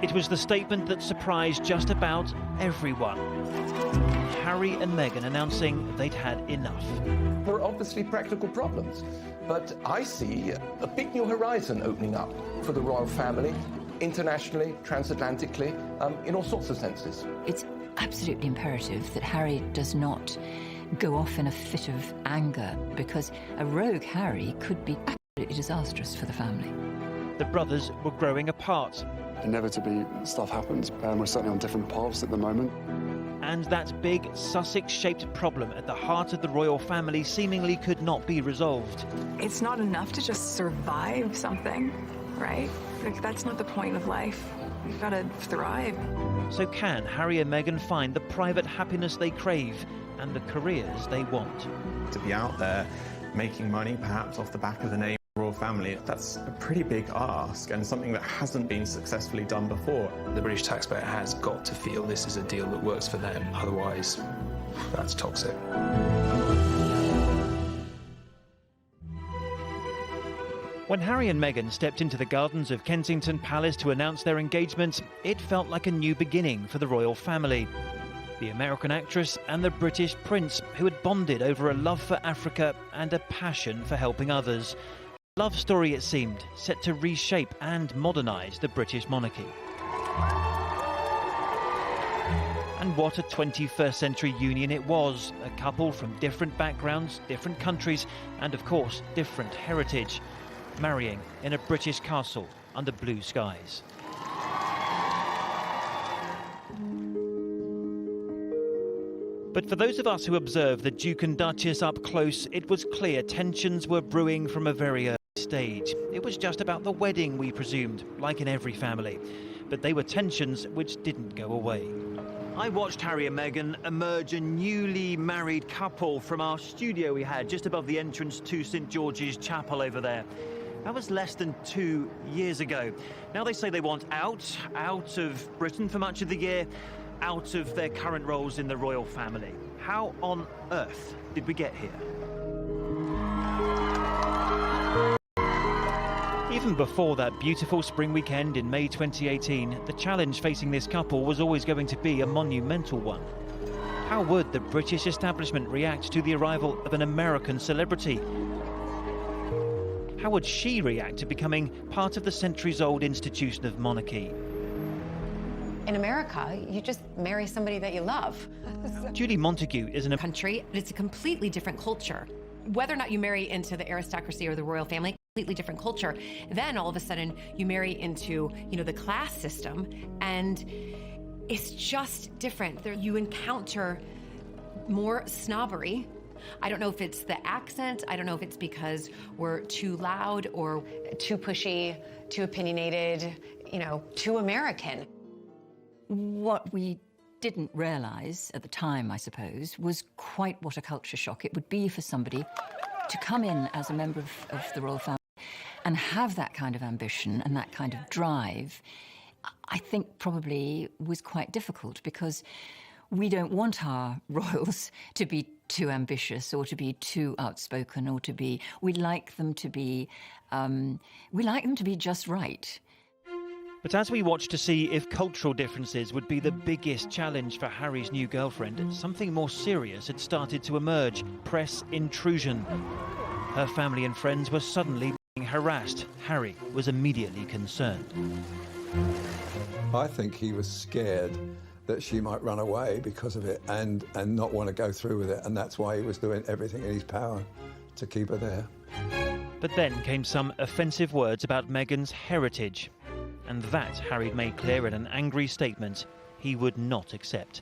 It was the statement that surprised just about everyone. Harry and Meghan announcing they'd had enough. There are obviously practical problems, but I see a big new horizon opening up for the royal family, internationally, transatlantically, in all sorts of senses. It's absolutely imperative that Harry does not go off in a fit of anger, because a rogue Harry could be absolutely disastrous for the family. The brothers were growing apart. Inevitably, stuff happens, and we're certainly on different paths at the moment. And that big Sussex-shaped problem at the heart of the royal family seemingly could not be resolved. It's not enough to just survive something, right? Like, that's not the point of life. You've got to thrive. So can Harry and Meghan find the private happiness they crave and the careers they want? To be out there making money, perhaps off the back of the name royal family, that's a pretty big ask and something that hasn't been successfully done before. The British taxpayer has got to feel this is a deal that works for them, otherwise that's toxic. When Harry and Meghan stepped into the gardens of Kensington Palace to announce their engagement, it felt like a new beginning for the royal family. The American actress and the British prince, who had bonded over a love for Africa and a passion for helping others. A love story, it seemed, set to reshape and modernise the British monarchy. And what a 21st century union it was. A couple from different backgrounds, different countries, and of course, different heritage. Marrying in a British castle under blue skies. But for those of us who observed the Duke and Duchess up close, it was clear tensions were brewing from a very early stage. It was just about the wedding, we presumed, like in every family. But they were tensions which didn't go away. I watched Harry and Meghan emerge a newly married couple from our studio we had just above the entrance to St George's Chapel over there. That was less than 2 years ago. Now they say they want out of Britain for much of the year, out of their current roles in the royal family. How on earth did we get here? Even before that beautiful spring weekend in May 2018, the challenge facing this couple was always going to be a monumental one. How would the British establishment react to the arrival of an American celebrity? How would she react to becoming part of the centuries-old institution of monarchy? In America, you just marry somebody that you love. Julie Montague is in a country. It's a completely different culture. Whether or not you marry into the aristocracy or the royal family, completely different culture. Then all of a sudden you marry into, the class system, and it's just different. There you encounter more snobbery. I don't know if it's the accent. I don't know if it's because we're too loud or too pushy, too opinionated, too American. What we didn't realise at the time, I suppose, was quite what a culture shock it would be for somebody to come in as a member of the royal family and have that kind of ambition and that kind of drive. I think probably was quite difficult, because we don't want our royals to be too ambitious or to be too outspoken or to be... We like them to be just right. But as we watched to see if cultural differences would be the biggest challenge for Harry's new girlfriend, something more serious had started to emerge: press intrusion. Her family and friends were suddenly being harassed. Harry was immediately concerned. I think he was scared that she might run away because of it and not want to go through with it, and that's why he was doing everything in his power to keep her there. But then came some offensive words about Meghan's heritage. And that Harry made clear in an angry statement he would not accept.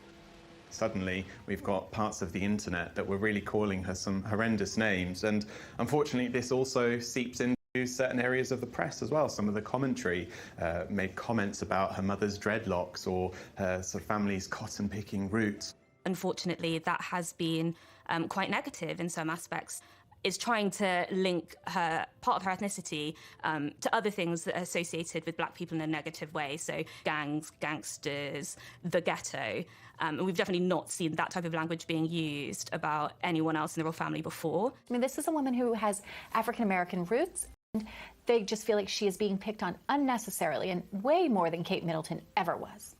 Suddenly, we've got parts of the internet that were really calling her some horrendous names, and unfortunately this also seeps into certain areas of the press as well. Some of the commentary made comments about her mother's dreadlocks or her sort of family's cotton-picking roots. Unfortunately, that has been quite negative in some aspects. Is trying to link part of her ethnicity to other things that are associated with black people in a negative way. So gangs, gangsters, the ghetto. And we've definitely not seen that type of language being used about anyone else in the royal family before. I mean, this is a woman who has African-American roots. They just feel like she is being picked on unnecessarily and way more than Kate Middleton ever was.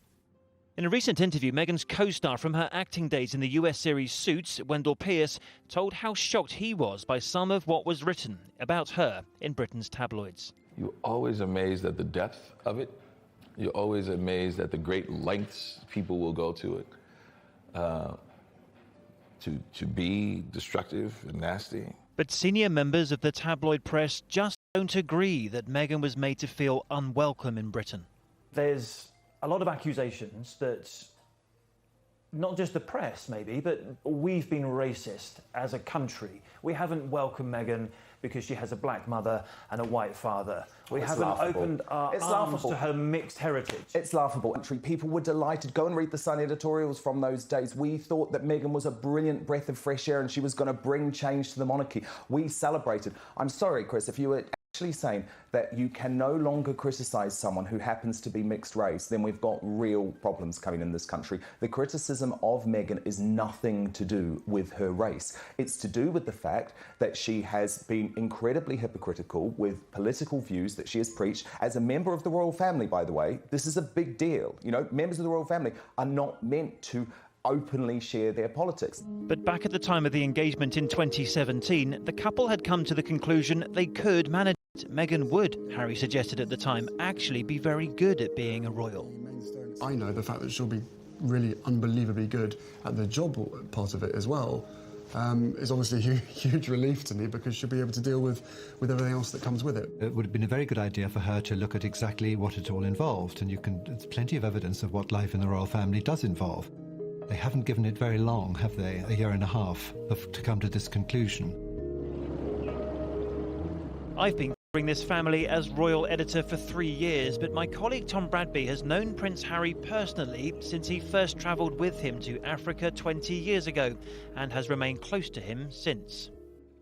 In a recent interview, Meghan's co-star from her acting days in the US series Suits, Wendell Pierce, told how shocked he was by some of what was written about her in Britain's tabloids. You're always amazed at the depth of it. You're always amazed at the great lengths people will go to it, to be destructive and nasty. But senior members of the tabloid press just don't agree that Meghan was made to feel unwelcome in Britain. There's a lot of accusations that not just the press, maybe, but we've been racist as a country. We haven't welcomed Meghan because she has a black mother and a white father. We haven't opened our arms to her mixed heritage. It's laughable. People were delighted. Go and read the Sun editorials from those days. We thought that Meghan was a brilliant breath of fresh air and she was going to bring change to the monarchy. We celebrated. I'm sorry, Chris, if you were actually saying that you can no longer criticise someone who happens to be mixed race, then we've got real problems coming in this country. The criticism of Meghan is nothing to do with her race. It's to do with the fact that she has been incredibly hypocritical with political views that she has preached. As a member of the royal family, by the way, this is a big deal. You know, members of the royal family are not meant to openly share their politics. But back at the time of the engagement in 2017, the couple had come to the conclusion they could manage it. Meghan would, Harry suggested at the time, actually be very good at being a royal. I know the fact that she'll be really unbelievably good at the job part of it as well is obviously a huge relief to me, because she'll be able to deal with everything else that comes with it. It would have been a very good idea for her to look at exactly what it all involved, and there's plenty of evidence of what life in the royal family does involve. They haven't given it very long, have they? A year and a half to come to this conclusion. I've been covering this family as royal editor for 3 years, but my colleague Tom Bradby has known Prince Harry personally since he first travelled with him to Africa 20 years ago and has remained close to him since.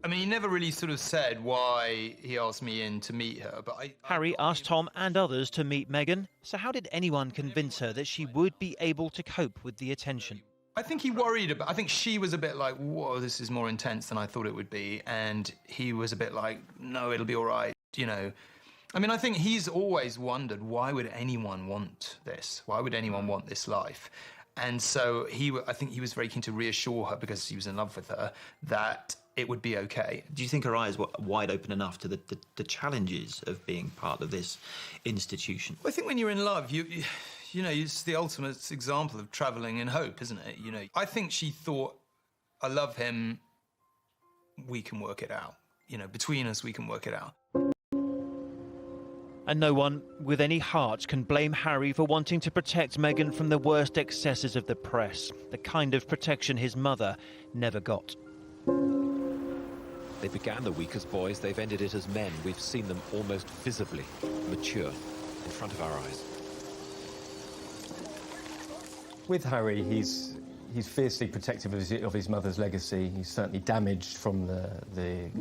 I mean, he never really sort of said why he asked me in to meet her, but Harry asked Tom and others to meet Meghan, so how did anyone convince her that she would be able to cope with the attention? I think he worried about, I think she was a bit like, whoa, this is more intense than I thought it would be, and he was a bit like, no, it'll be all right, you know. I mean, I think he's always wondered, why would anyone want this? Why would anyone want this life? And so I think he was very keen to reassure her, because he was in love with her, that it would be okay. Do you think her eyes were wide open enough to the challenges of being part of this institution? Well, I think when you're in love, you know, it's the ultimate example of travelling in hope, isn't it? You know, I think she thought, I love him, we can work it out. You know, between us, we can work it out. And no one with any heart can blame Harry for wanting to protect Meghan from the worst excesses of the press, the kind of protection his mother never got. They began the week as boys, they've ended it as men. We've seen them almost visibly mature in front of our eyes. With Harry, he's fiercely protective of his mother's legacy. He's certainly damaged from the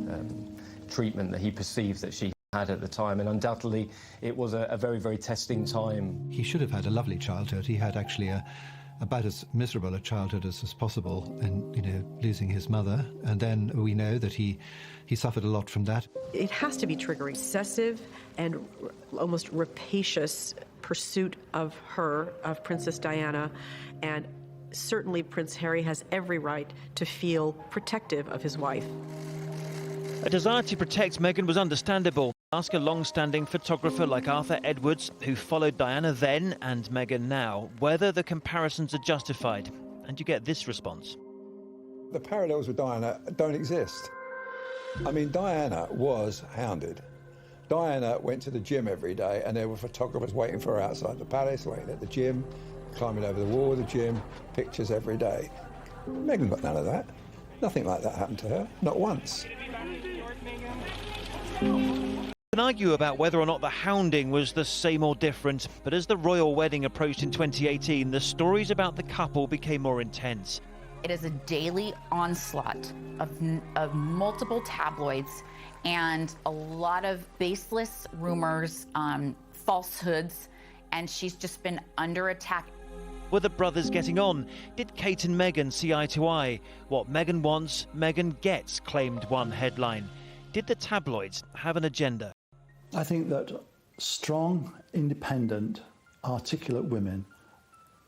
treatment that he perceives that she had at the time, and undoubtedly it was a very, very testing time. He should have had a lovely childhood. He had actually about as miserable a childhood as possible, and, you know, losing his mother. And then we know that he suffered a lot from that. It has to be triggering. Excessive and almost rapacious pursuit of her, of Princess Diana, and certainly Prince Harry has every right to feel protective of his wife. A desire to protect Meghan was understandable. Ask a long-standing photographer like Arthur Edwards, who followed Diana then and Meghan now, whether the comparisons are justified. And you get this response. The parallels with Diana don't exist. I mean, Diana was hounded. Diana went to the gym every day, and there were photographers waiting for her outside the palace, waiting at the gym, climbing over the wall of the gym, pictures every day. Meghan got none of that. Nothing like that happened to her, not once. We can argue about whether or not the hounding was the same or different, but as the royal wedding approached in 2018, the stories about the couple became more intense. It is a daily onslaught of multiple tabloids and a lot of baseless rumors, falsehoods, and she's just been under attack. Were the brothers getting on? Did Kate and Meghan see eye to eye? What Meghan wants, Meghan gets, claimed one headline. Did the tabloids have an agenda? I think that strong, independent, articulate women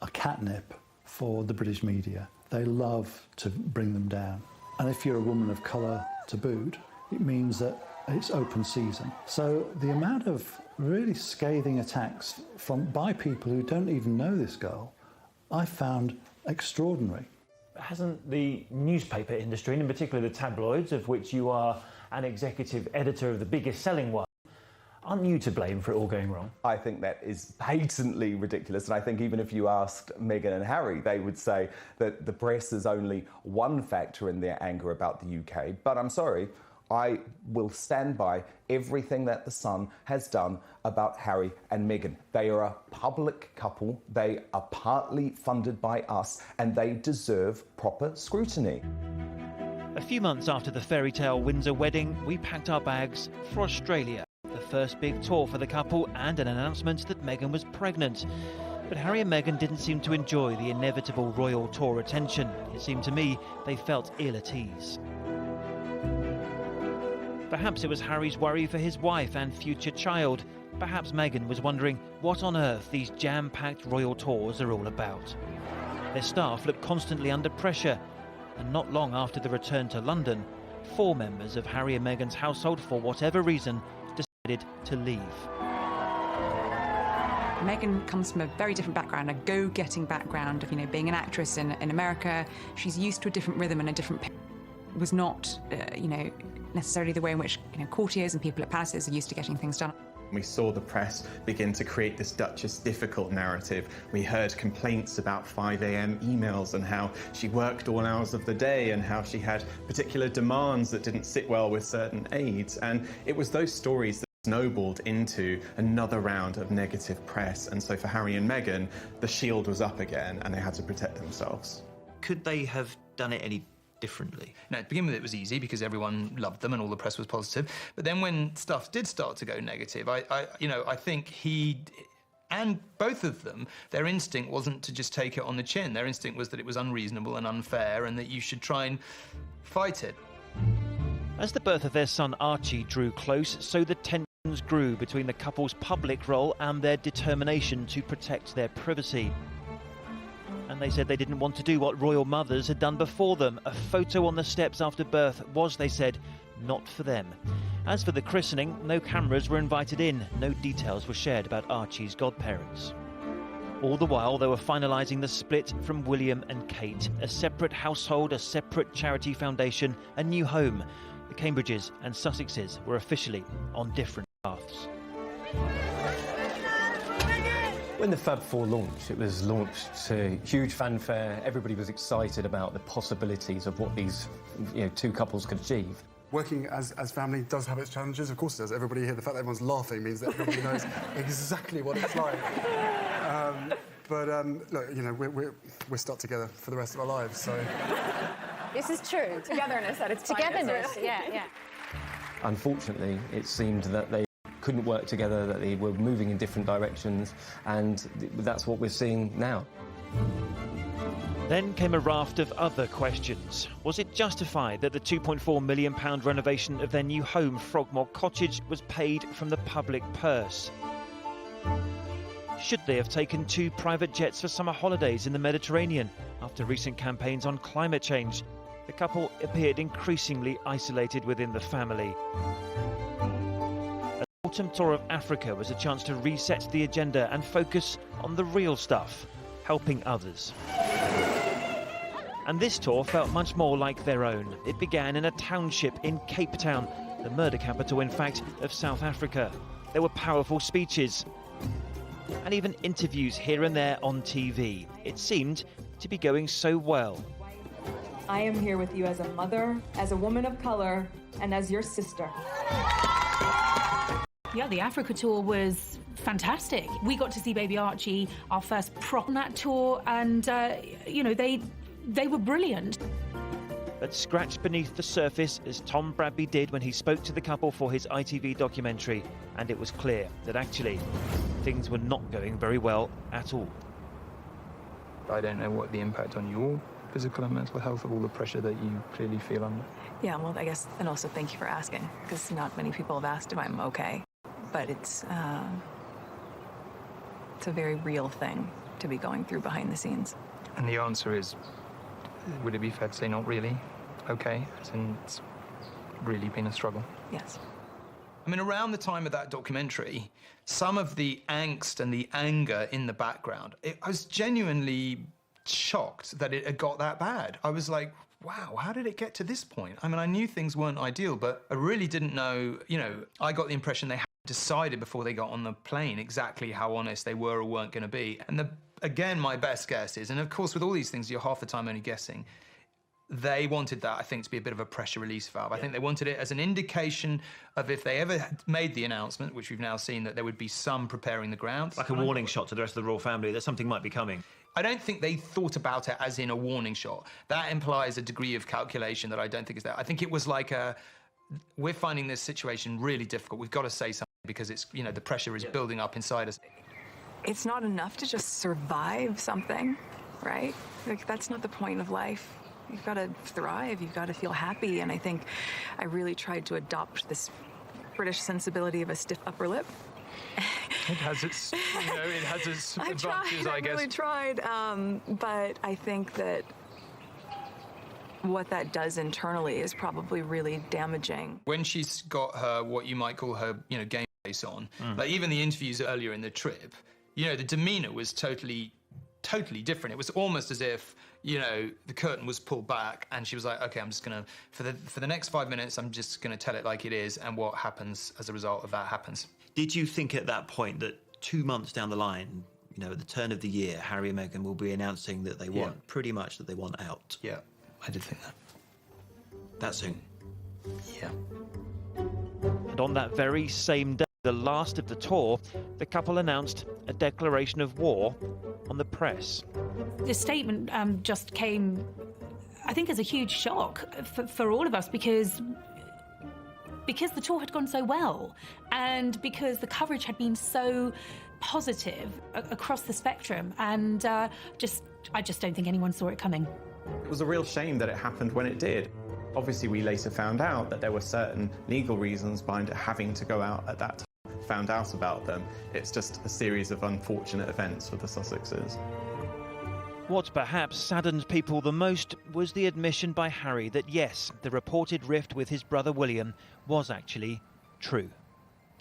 are catnip for the British media. They love to bring them down. And if you're a woman of colour to boot, it means that it's open season. So the amount of really scathing attacks by people who don't even know this girl, I found extraordinary. Hasn't the newspaper industry, and in particular the tabloids, of which you are an executive editor of the biggest selling one, aren't you to blame for it all going wrong? I think that is patently ridiculous, and I think even if you asked Meghan and Harry, they would say that the press is only one factor in their anger about the UK. But I'm sorry, I will stand by everything that The Sun has done about Harry and Meghan. They are a public couple, they are partly funded by us, and they deserve proper scrutiny. A few months after the fairy tale Windsor wedding, we packed our bags for Australia. The first big tour for the couple, and an announcement that Meghan was pregnant. But Harry and Meghan didn't seem to enjoy the inevitable royal tour attention. It seemed to me they felt ill at ease. Perhaps it was Harry's worry for his wife and future child. Perhaps Meghan was wondering what on earth these jam-packed royal tours are all about. Their staff looked constantly under pressure, and not long after the return to London, 4 members of Harry and Meghan's household, for whatever reason, decided to leave. Meghan comes from a very different background, a go-getting background of, being an actress in America. She's used to a different rhythm and a different was not, necessarily the way in which, courtiers and people at palaces are used to getting things done. We saw the press begin to create this Duchess difficult narrative. We heard complaints about 5 a.m. emails and how she worked all hours of the day and how she had particular demands that didn't sit well with certain aides. And it was those stories that snowballed into another round of negative press. And so for Harry and Meghan, the shield was up again and they had to protect themselves. Could they have done it any differently? Now, to begin with, it was easy because everyone loved them and all the press was positive. But then when stuff did start to go negative, I think he and both of them, their instinct wasn't to just take it on the chin. Their instinct was that it was unreasonable and unfair and that you should try and fight it. As the birth of their son Archie drew close, so the tensions grew between the couple's public role and their determination to protect their privacy. And they said they didn't want to do what royal mothers had done before them. A photo on the steps after birth was, they said, not for them. As for the christening, no cameras were invited in. No details were shared about Archie's godparents. All the while, they were finalising the split from William and Kate. A separate household, a separate charity foundation, a new home. The Cambridges and Sussexes were officially on different paths. When the Fab Four launched, it was launched to huge fanfare. Everybody was excited about the possibilities of what these two couples could achieve. Working as family does have its challenges, of course it does. Everybody here, the fact that everyone's laughing means that everybody knows exactly what it's like. Look, we're stuck together for the rest of our lives, so... This is true. Togetherness at its Togetherness, yeah. Unfortunately, it seemed that they couldn't work together, that they were moving in different directions, and that's what we're seeing now. Then came a raft of other questions. Was it justified that the £2.4 million renovation of their new home, Frogmore Cottage, was paid from the public purse? Should they have taken 2 private jets for summer holidays in the Mediterranean after recent campaigns on climate change? The couple appeared increasingly isolated within the family. An autumn tour of Africa was a chance to reset the agenda and focus on the real stuff, helping others. And this tour felt much more like their own. It began in a township in Cape Town, the murder capital, in fact, of South Africa. There were powerful speeches and even interviews here and there on TV. It seemed to be going so well. I am here with you as a mother, as a woman of color, and as your sister. Yeah, the Africa tour was fantastic. We got to see baby Archie, our first prop on that tour, and, they were brilliant. But scratched beneath the surface, as Tom Bradby did when he spoke to the couple for his ITV documentary, and it was clear that actually things were not going very well at all. I don't know what the impact on your physical and mental health of all the pressure that you clearly feel under. Yeah, well, I guess, and also thank you for asking, because not many people have asked if I'm okay. but it's a very real thing to be going through behind the scenes. And the answer is, would it be fair to say not really? Okay, as in it's really been a struggle. Yes. I mean, around the time of that documentary, some of the angst and the anger in the background, I was genuinely shocked that it had got that bad. I was like, wow, how did it get to this point? I mean, I knew things weren't ideal, but I really didn't know, you know, I got the impression they had decided before they got on the plane exactly how honest they were or weren't going to be. And again, my best guess is, and of course with all these things, you're half the time only guessing, they wanted that, I think, to be a bit of a pressure release valve. I think they wanted it as an indication of if they ever made the announcement, which we've now seen, that there would be some preparing the ground. Like a warning shot to the rest of the royal family that something might be coming. I don't think they thought about it as in a warning shot. That implies a degree of calculation that I don't think is there. I think it was like we're finding this situation really difficult. We've got to say something because it's, you know, the pressure is building up inside us. It's not enough to just survive something, right? Like, that's not the point of life. You've got to thrive, you've got to feel happy, and I think I really tried to adopt this British sensibility of a stiff upper lip. It has its, you know, it has its advantages, I guess. I really tried, but I think that what that does internally is probably really damaging. When she's got her, what you might call her, you know, game face on, like even the interviews earlier in the trip, you know, the demeanor was totally different. It was almost as if, you know, the curtain was pulled back and she was like, okay, I'm just gonna, for the next 5 minutes, I'm just gonna tell it like it is, and what happens as a result of that happens. Did you think at that point that 2 months down the line, you know, at the turn of the year, Harry and Meghan will be announcing that they want, pretty much that they want out? Yeah, I did think that. That soon? Yeah. And on that very same day, the last of the tour, the couple announced a declaration of war on the press. The statement just came, I think, as a huge shock for all of us because the tour had gone so well and because the coverage had been so positive across the spectrum, and I just don't think anyone saw it coming. It was a real shame that it happened when it did. Obviously, we later found out that there were certain legal reasons behind it having to go out at that time. Found out about them. It's just a series of unfortunate events for the Sussexes. What perhaps saddened people the most was the admission by Harry that yes, the reported rift with his brother William was actually true.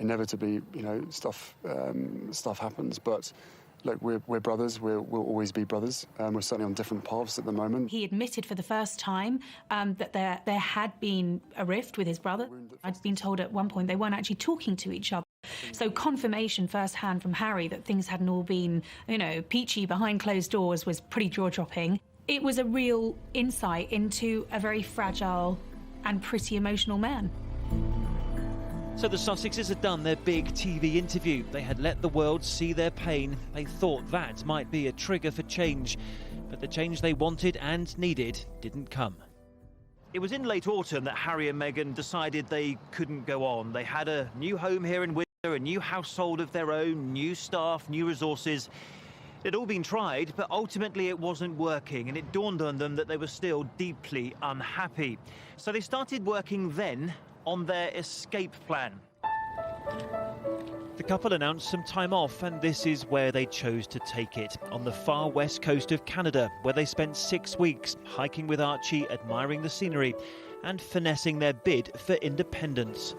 Inevitably, you know, stuff happens, but look, we're brothers. We'll always be brothers. We're certainly on different paths at the moment. He admitted for the first time that there had been a rift with his brother. I'd been told at one point they weren't actually talking to each other. So confirmation firsthand from Harry that things hadn't all been, you know, peachy behind closed doors was pretty jaw-dropping. It was a real insight into a very fragile and pretty emotional man. So the Sussexes had done their big TV interview. They had let the world see their pain. They thought that might be a trigger for change. But the change they wanted and needed didn't come. It was in late autumn that Harry and Meghan decided they couldn't go on. They had a new home here in Windsor, a new household of their own, new staff, new resources. It had all been tried, but ultimately it wasn't working, and it dawned on them that they were still deeply unhappy. So they started working then on their escape plan. The couple announced some time off, and this is where they chose to take it, on the far west coast of Canada, where they spent 6 weeks hiking with Archie, admiring the scenery and finessing their bid for independence.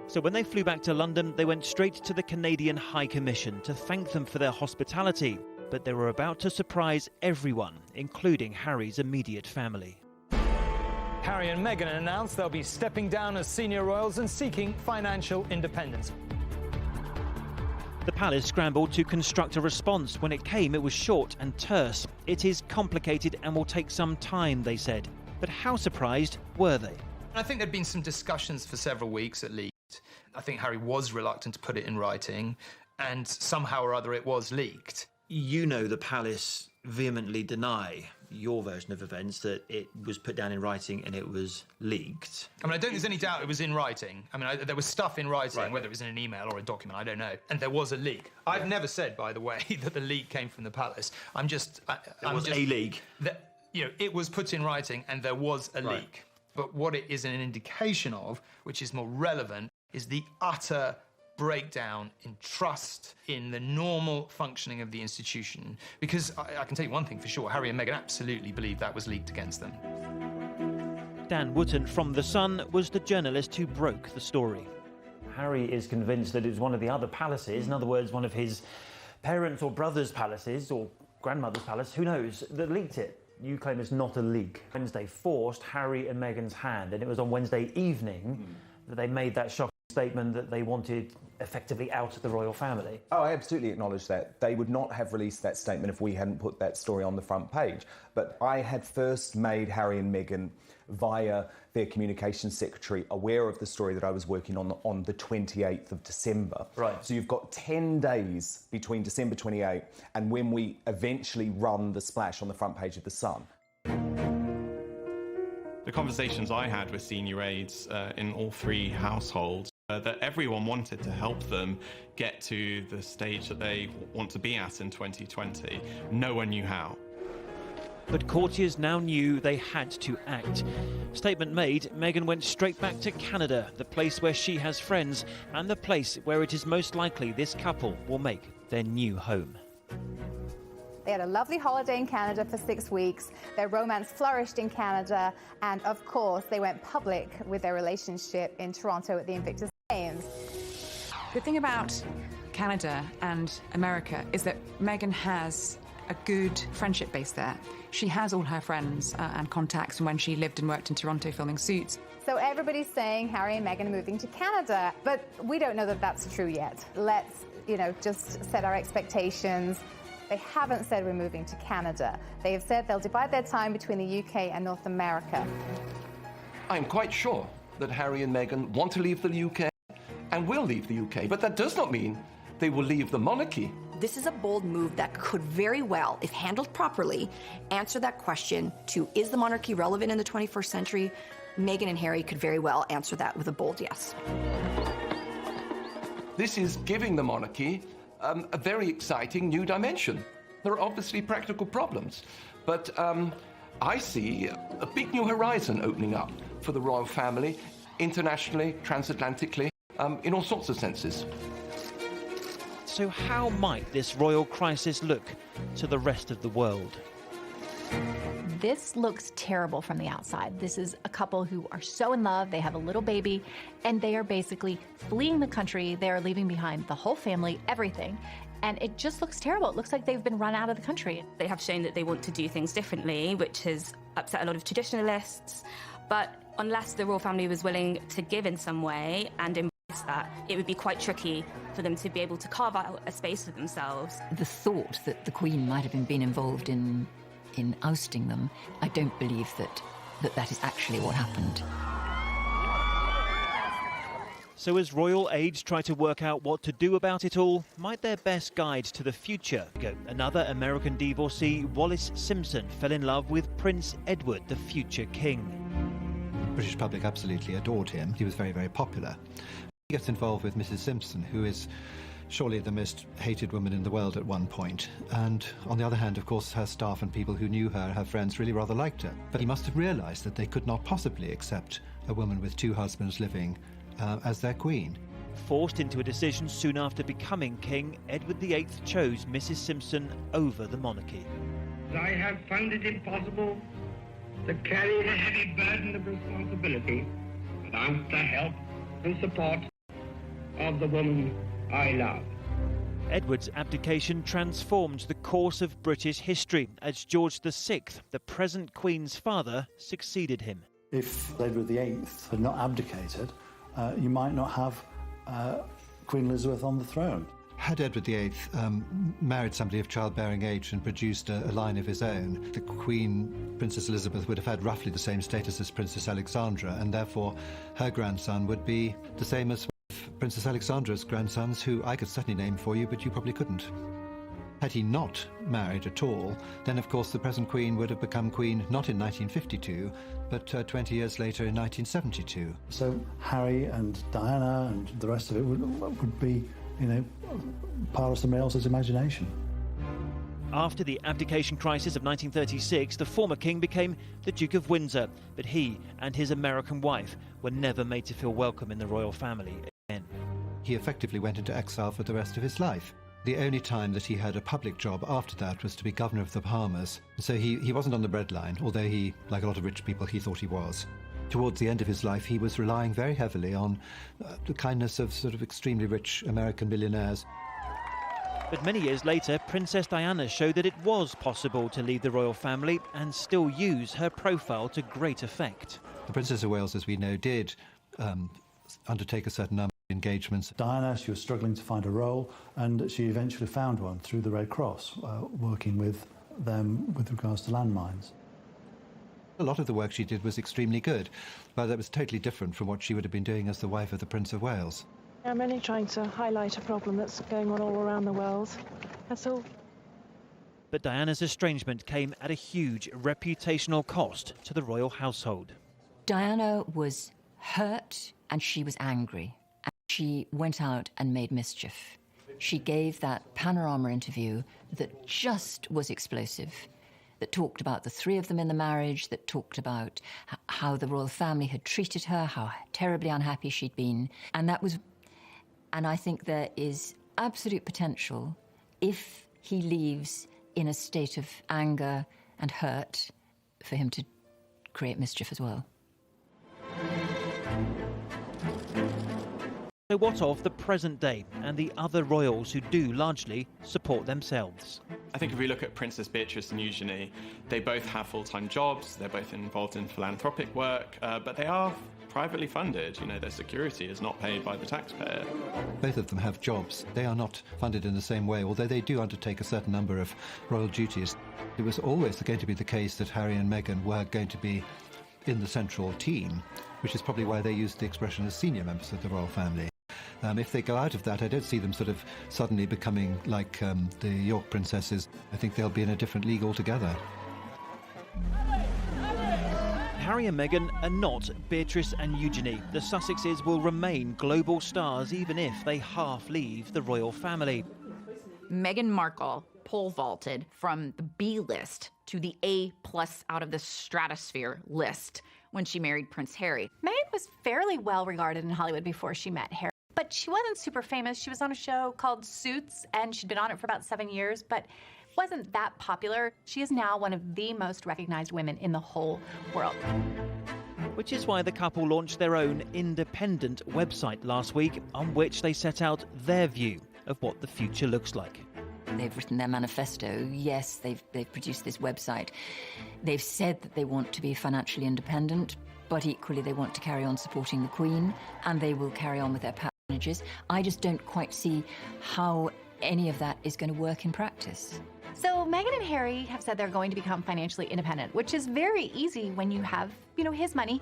So when they flew back to London, they went straight to the Canadian High Commission to thank them for their hospitality, but they were about to surprise everyone, including Harry's immediate family. Harry and Meghan announced they'll be stepping down as senior royals and seeking financial independence. The palace scrambled to construct a response. When it came, it was short and terse. It is complicated and will take some time, they said. But how surprised were they? I think there'd been some discussions for several weeks at least. I think Harry was reluctant to put it in writing, and somehow or other it was leaked. You know the palace vehemently deny your version of events, that it was put down in writing and it was leaked. I mean, I don't think there's any doubt it was in writing. I mean, there was stuff in writing, whether it was in an email or a document, I don't know. And there was a leak. I've never said, by the way, that the leak came from the palace. It was a leak. You know, it was put in writing and there was a leak. But what it is an indication of, which is more relevant, is the utter breakdown in trust in the normal functioning of the institution. Because I can tell you one thing for sure, Harry and Meghan absolutely believe that was leaked against them. Dan Wootton from The Sun was the journalist who broke the story. Harry is convinced that it was one of the other palaces, in other words, one of his parents' or brother's palaces, or grandmother's palace, who knows, that leaked it. You claim it's not a leak. Wednesday forced Harry and Meghan's hand, and it was on Wednesday evening that they made that shocking statement that they wanted effectively out of the royal family. Oh, I absolutely acknowledge that. They would not have released that statement if we hadn't put that story on the front page. But I had first made Harry and Meghan, via their communications secretary, aware of the story that I was working on the 28th of December. Right. So you've got 10 days between December 28 and when we eventually run the splash on the front page of The Sun. The conversations I had with senior aides in all three households, that everyone wanted to help them get to the stage that they want to be at in 2020. No one knew how. But courtiers now knew they had to act. Statement made, Meghan went straight back to Canada, the place where she has friends, and the place where it is most likely this couple will make their new home. They had a lovely holiday in Canada for 6 weeks. Their romance flourished in Canada, and of course, they went public with their relationship in Toronto at the Invictus Games. The thing about Canada and America is that Meghan has a good friendship base there. She has all her friends and contacts from when she lived and worked in Toronto filming Suits. So everybody's saying Harry and Meghan are moving to Canada, but we don't know that that's true yet. Let's, just set our expectations. They haven't said we're moving to Canada. They have said they'll divide their time between the UK and North America. I'm quite sure that Harry and Meghan want to leave the UK and will leave the UK, but that does not mean they will leave the monarchy. This is a bold move that could very well, if handled properly, answer that question to, is the monarchy relevant in the 21st century? Meghan and Harry could very well answer that with a bold yes. This is giving the monarchy a very exciting new dimension. There are obviously practical problems, but I see a big new horizon opening up for the royal family, internationally, transatlantically, in all sorts of senses. So how might this royal crisis look to the rest of the world? This looks terrible from the outside. This is a couple who are so in love, they have a little baby, and they are basically fleeing the country. They are leaving behind the whole family, everything. And it just looks terrible. It looks like they've been run out of the country. They have shown that they want to do things differently, which has upset a lot of traditionalists. But unless the royal family was willing to give in some way and embrace that, it would be quite tricky for them to be able to carve out a space for themselves. The thought that the Queen might have been involved in ousting them, I don't believe that is actually what happened. So as royal aides try to work out what to do about it all, might their best guide to the future go? Another American divorcee, Wallis Simpson, fell in love with Prince Edward, the future king. The British public absolutely adored him. He was very, very popular. He gets involved with Mrs. Simpson, who is surely the most hated woman in the world at one point. And on the other hand, of course, her staff and people who knew her friends, really rather liked her. But he must have realised that they could not possibly accept a woman with two husbands living as their queen. Forced into a decision soon after becoming king, Edward VIII chose Mrs. Simpson over the monarchy. I have found it impossible to carry the heavy burden of responsibility without the help and support of the woman I love. Edward's abdication transformed the course of British history as George VI, the present Queen's father, succeeded him. If Edward VIII had not abdicated, you might not have Queen Elizabeth on the throne. Had Edward VIII married somebody of childbearing age and produced a line of his own, the Queen, Princess Elizabeth, would have had roughly the same status as Princess Alexandra, and therefore her grandson would be the same as Princess Alexandra's grandsons, who I could certainly name for you, but you probably couldn't. Had he not married at all, then of course the present Queen would have become Queen not in 1952, but 20 years later in 1972. So Harry and Diana and the rest of it would be, part of somebody else's imagination. After the abdication crisis of 1936, the former king became the Duke of Windsor, but he and his American wife were never made to feel welcome in the royal family again. He effectively went into exile for the rest of his life. The only time that he had a public job after that was to be governor of the Bahamas. So he wasn't on the breadline, although he, like a lot of rich people, he thought he was. Towards the end of his life, he was relying very heavily on the kindness of sort of extremely rich American millionaires. But many years later, Princess Diana showed that it was possible to leave the royal family and still use her profile to great effect. The Princess of Wales, as we know, did undertake a certain number of engagements. Diana, she was struggling to find a role, and she eventually found one through the Red Cross, working with them with regards to landmines. A lot of the work she did was extremely good, but that was totally different from what she would have been doing as the wife of the Prince of Wales. I'm only trying to highlight a problem that's going on all around the world. That's all. But Diana's estrangement came at a huge reputational cost to the royal household. Diana was hurt and she was angry. And she went out and made mischief. She gave that panorama interview that just was explosive, that talked about the three of them in the marriage, that talked about how the royal family had treated her, how terribly unhappy she'd been. And I think there is absolute potential, if he leaves in a state of anger and hurt, for him to create mischief as well. So what of the present day and the other royals who do largely support themselves? I think if we look at Princess Beatrice and Eugenie, they both have full-time jobs, they're both involved in philanthropic work, but they are privately funded. You know, their security is not paid by the taxpayer. Both of them have jobs. They are not funded in the same way, although they do undertake a certain number of royal duties. It was always going to be the case that Harry and Meghan were going to be in the central team, which is probably why they used the expression as senior members of the royal family. If they go out of that, I don't see them sort of suddenly becoming like the York princesses. I think they'll be in a different league altogether. Harry and Meghan are not Beatrice and Eugenie. The Sussexes will remain global stars even if they half leave the royal family. Meghan Markle pole vaulted from the B list to the A+ out of the stratosphere list when she married Prince Harry. Meghan was fairly well regarded in Hollywood before she met Harry, but she wasn't super famous. She was on a show called Suits, and she'd been on it for about 7 years, but wasn't that popular. She is now one of the most recognized women in the whole world. Which is why the couple launched their own independent website last week, on which they set out their view of what the future looks like. They've written their manifesto. Yes, they've produced this website. They've said that they want to be financially independent, but equally they want to carry on supporting the Queen, and they will carry on with their patronages. I just don't quite see how any of that is going to work in practice. So Meghan and Harry have said they're going to become financially independent, which is very easy when you have, his money.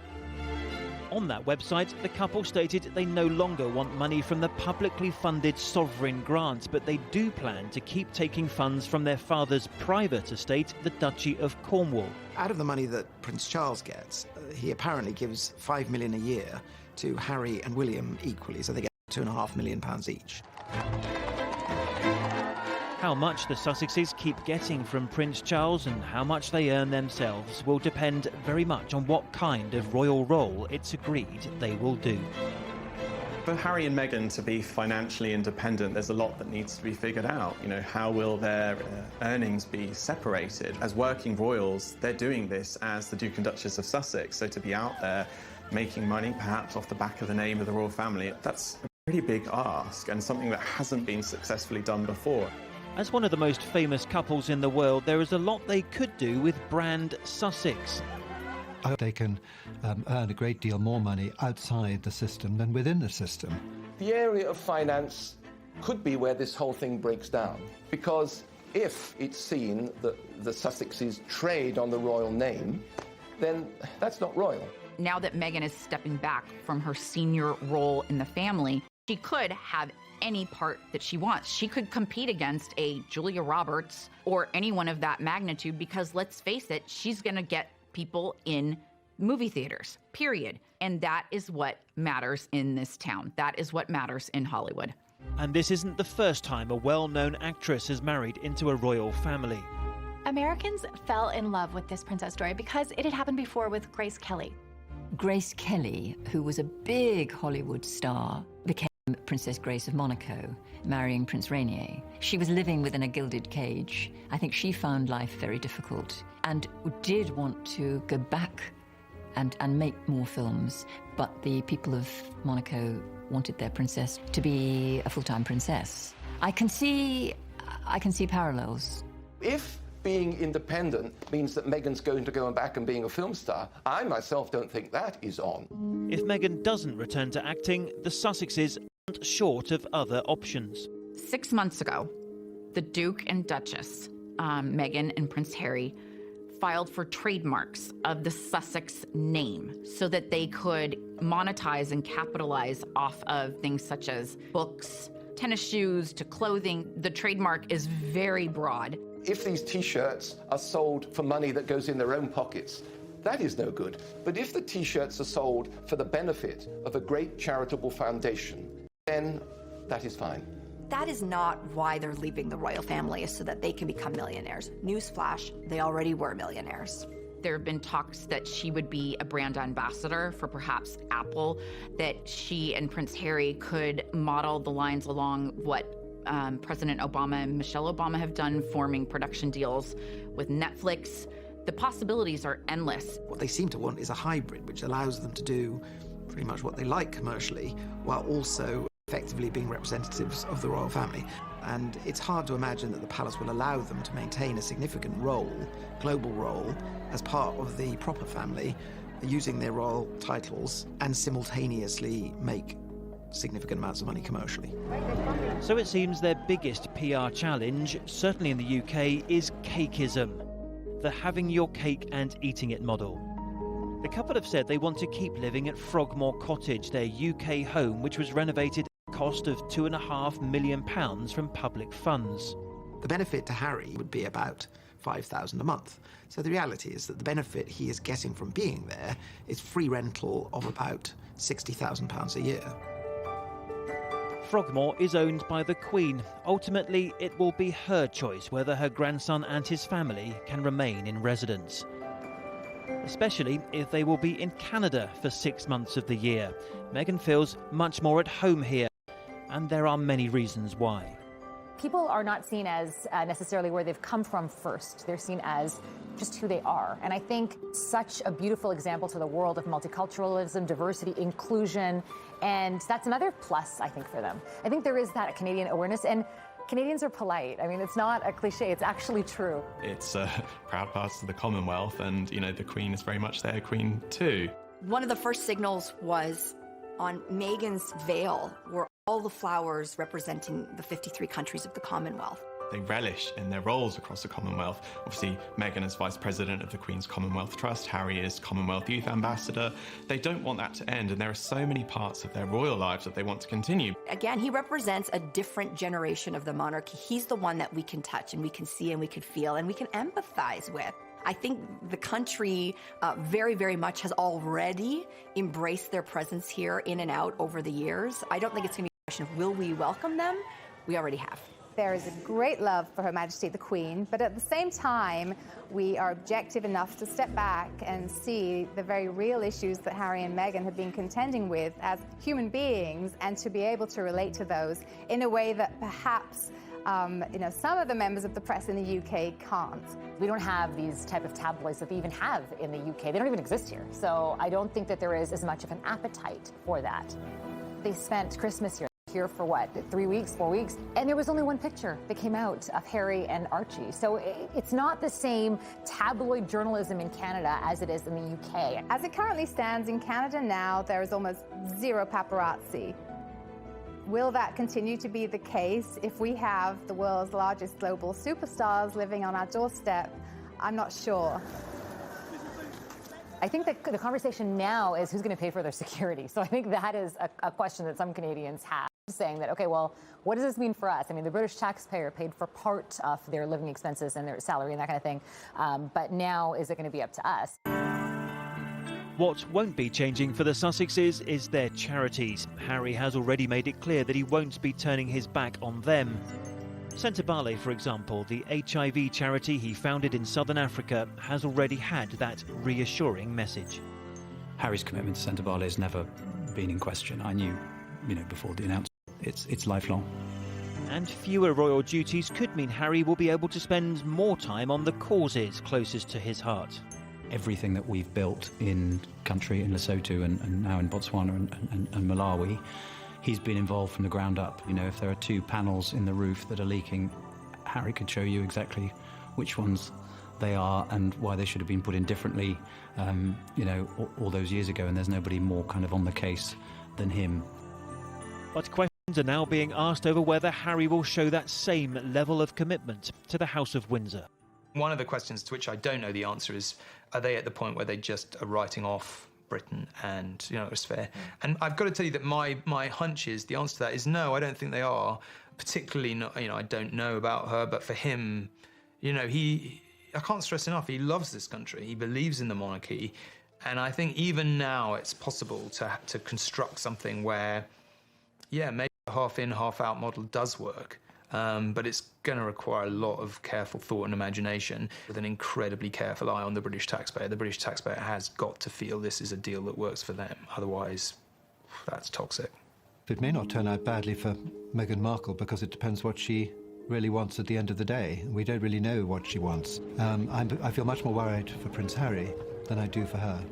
On that website, the couple stated they no longer want money from the publicly funded sovereign grant, but they do plan to keep taking funds from their father's private estate, the Duchy of Cornwall. Out of the money that Prince Charles gets, he apparently gives £5 million a year to Harry and William equally, so they get £2.5 million each. How much the Sussexes keep getting from Prince Charles and how much they earn themselves will depend very much on what kind of royal role it's agreed they will do. For Harry and Meghan to be financially independent, there's a lot that needs to be figured out. How will their earnings be separated? As working royals, they're doing this as the Duke and Duchess of Sussex, so to be out there making money, perhaps off the back of the name of the royal family, that's a pretty big ask and something that hasn't been successfully done before. As one of the most famous couples in the world, there is a lot they could do with brand Sussex. They can earn a great deal more money outside the system than within the system. The area of finance could be where this whole thing breaks down, because if it's seen that the Sussexes trade on the royal name, then that's not royal. Now that Meghan is stepping back from her senior role in the family, she could have any part that she wants. She could compete against a Julia Roberts or anyone of that magnitude, because let's face it, she's going to get people in movie theaters, period. And that is what matters in this town. That is what matters in Hollywood. And this isn't the first time a well-known actress has married into a royal family. Americans fell in love with this princess story because it had happened before with Grace Kelly. Grace Kelly, who was a big Hollywood star, became Princess Grace of Monaco, marrying Prince Rainier. She was living within a gilded cage. I think she found life very difficult and did want to go back and make more films, but the people of Monaco wanted their princess to be a full-time princess. I can see parallels. If being independent means that Meghan's going to go back and being a film star, I myself don't think that is on. If Meghan doesn't return to acting, the Sussexes aren't short of other options. 6 months ago, the Duke and Duchess, Meghan and Prince Harry, filed for trademarks of the Sussex name so that they could monetize and capitalize off of things such as books, tennis shoes, to clothing. The trademark is very broad. If these T-shirts are sold for money that goes in their own pockets, that is no good. But if the T-shirts are sold for the benefit of a great charitable foundation, then that is fine. That is not why they're leaving the royal family, is so that they can become millionaires. Newsflash, they already were millionaires. There have been talks that she would be a brand ambassador for perhaps Apple, that she and Prince Harry could model the lines along what President Obama and Michelle Obama have done, forming production deals with Netflix. The possibilities are endless. What they seem to want is a hybrid, which allows them to do pretty much what they like commercially, while also effectively being representatives of the royal family. And it's hard to imagine that the palace will allow them to maintain a significant role, global role, as part of the proper family, using their royal titles and simultaneously make significant amounts of money commercially. So it seems their biggest PR challenge, certainly in the UK, is cakeism, the having your cake and eating it model. The couple have said they want to keep living at Frogmore Cottage, their UK home, which was renovated at a cost of £2.5 million from public funds. The benefit to Harry would be about £5,000 a month. So the reality is that the benefit he is getting from being there is free rental of about £60,000 a year. Frogmore is owned by the Queen. Ultimately, it will be her choice whether her grandson and his family can remain in residence. Especially if they will be in Canada for 6 months of the year. Meghan feels much more at home here, and there are many reasons why. People are not seen as necessarily where they've come from first. They're seen as just who they are. And I think such a beautiful example to the world of multiculturalism, diversity, inclusion, and that's another plus, I think, for them. I think there is that Canadian awareness, and Canadians are polite. I mean, it's not a cliche, it's actually true. It's proud parts of the Commonwealth, and, you know, the Queen is very much their Queen too. One of the first signals was on Meghan's veil were all the flowers representing the 53 countries of the Commonwealth. They relish in their roles across the Commonwealth. Obviously, Meghan is Vice President of the Queen's Commonwealth Trust, Harry is Commonwealth Youth Ambassador. They don't want that to end, and there are so many parts of their royal lives that they want to continue. Again, he represents a different generation of the monarchy. He's the one that we can touch and we can see and we can feel and we can empathize with. I think the country very, very much has already embraced their presence here in and out over the years. I don't think it's going to be a question of will we welcome them? We already have. There is a great love for Her Majesty the Queen, but at the same time, we are objective enough to step back and see the very real issues that Harry and Meghan have been contending with as human beings, and to be able to relate to those in a way that perhaps some of the members of the press in the UK can't. We don't have these type of tabloids that they even have in the UK. They don't even exist here. So I don't think that there is as much of an appetite for that. They spent Christmas here for what, 3 weeks, 4 weeks? And there was only one picture that came out of Harry and Archie. So it's not the same tabloid journalism in Canada as it is in the UK. As it currently stands in Canada now, there is almost zero paparazzi. Will that continue to be the case if we have the world's largest global superstars living on our doorstep? I'm not sure. I think that the conversation now is who's going to pay for their security. So I think that is a question that some Canadians have, saying that, okay, well, what does this mean for us? I mean, the British taxpayer paid for part of their living expenses and their salary and that kind of thing. But now, is it going to be up to us? What won't be changing for the Sussexes is their charities. Harry has already made it clear that he won't be turning his back on them. Sentebale, for example, the HIV charity he founded in southern Africa, has already had that reassuring message. Harry's commitment to Sentebale has never been in question. I knew, before the announcement, it's lifelong. And fewer royal duties could mean Harry will be able to spend more time on the causes closest to his heart. Everything that we've built in country, in Lesotho and now in Botswana and Malawi, he's been involved from the ground up. If there are 2 panels in the roof that are leaking, Harry could show you exactly which ones they are and why they should have been put in differently, all those years ago, and there's nobody more kind of on the case than him. But questions are now being asked over whether Harry will show that same level of commitment to the House of Windsor. One of the questions to which I don't know the answer is, are they at the point where they just are writing off Britain and, it's fair? And I've got to tell you that my hunch is, the answer to that is no, I don't think they are. Particularly, not, I don't know about her, but for him, I can't stress enough, he loves this country, he believes in the monarchy, and I think even now it's possible to construct something where, maybe a half-in, half-out model does work. But it's going to require a lot of careful thought and imagination with an incredibly careful eye on the British taxpayer. The British taxpayer has got to feel this is a deal that works for them. Otherwise, that's toxic. It may not turn out badly for Meghan Markle because it depends what she really wants at the end of the day. We don't really know what she wants. I feel much more worried for Prince Harry than I do for her.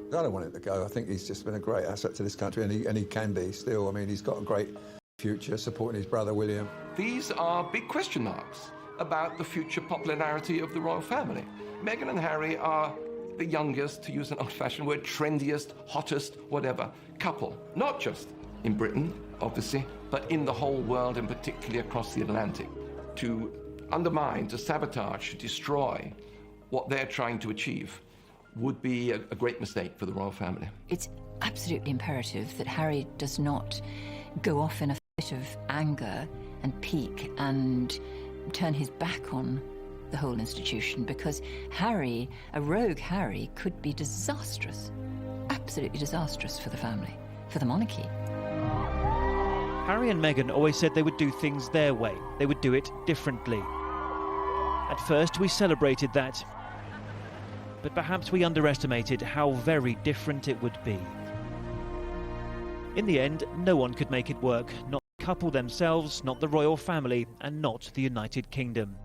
I don't want him to go. I think he's just been a great asset to this country, and he can be still. I mean, he's got a great future supporting his brother William. These are big question marks about the future popularity of the royal family. Meghan and Harry are the youngest, to use an old-fashioned word, trendiest, hottest, whatever, couple. Not just in Britain, obviously, but in the whole world and particularly across the Atlantic. To undermine, to sabotage, to destroy what they're trying to achieve would be a great mistake for the royal family. It's absolutely imperative that Harry does not go off in a fit of anger and pique and turn his back on the whole institution, because Harry, a rogue Harry, could be disastrous, absolutely disastrous for the family, for the monarchy. Harry and Meghan always said they would do things their way. They would do it differently. At first, we celebrated that. But perhaps we underestimated how very different it would be. In the end, no one could make it work. Not the couple themselves, not the royal family, and not the United Kingdom.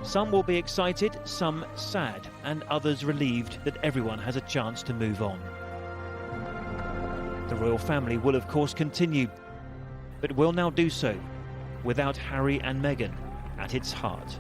Some will be excited, some sad, and others relieved that everyone has a chance to move on. The royal family will of course continue, but will now do so without Harry and Meghan at its heart.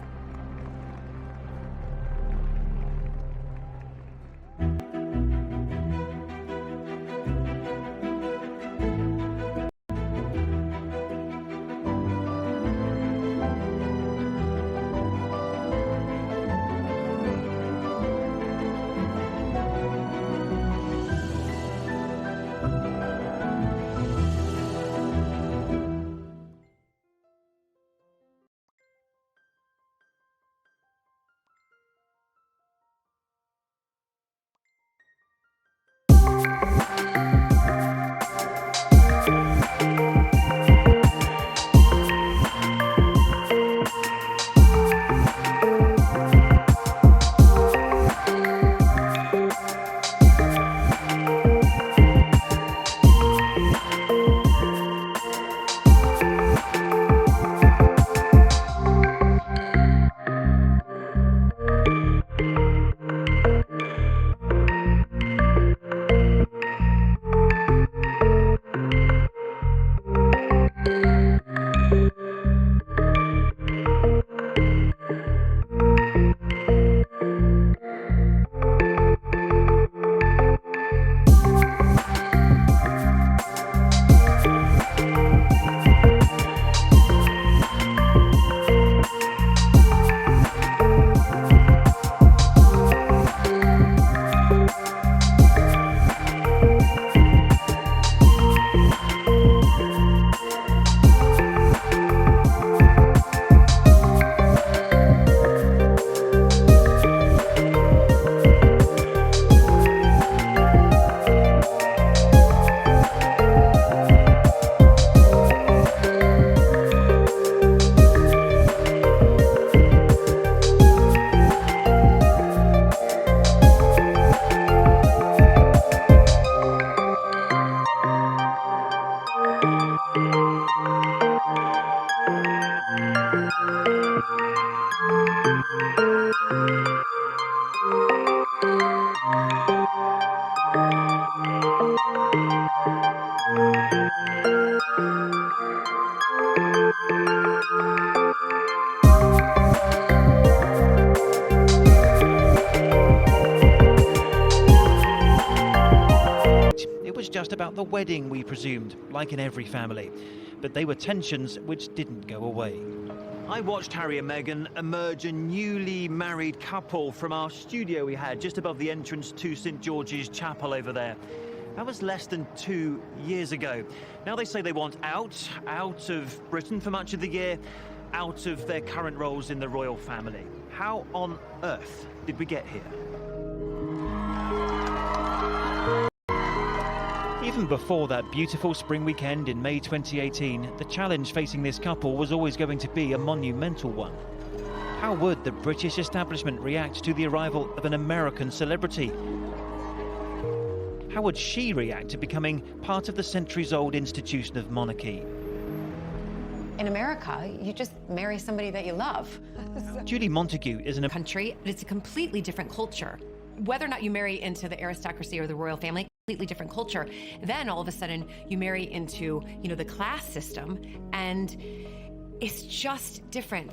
It was just about the wedding, we presumed, like in every family. But they were tensions which didn't go away. I watched Harry and Meghan emerge a newly married couple from our studio we had just above the entrance to St George's Chapel over there. That was less than 2 years ago. Now they say they want out of Britain for much of the year, out of their current roles in the royal family. How on earth did we get here? Even before that beautiful spring weekend in May 2018, the challenge facing this couple was always going to be a monumental one. How would the British establishment react to the arrival of an American celebrity? How would she react to becoming part of the centuries-old institution of monarchy? In America, you just marry somebody that you love. Julie Montague is in a country, but it's a completely different culture. Whether or not you marry into the aristocracy or the royal family, completely different culture. Then all of a sudden you marry into, the class system, and it's just different.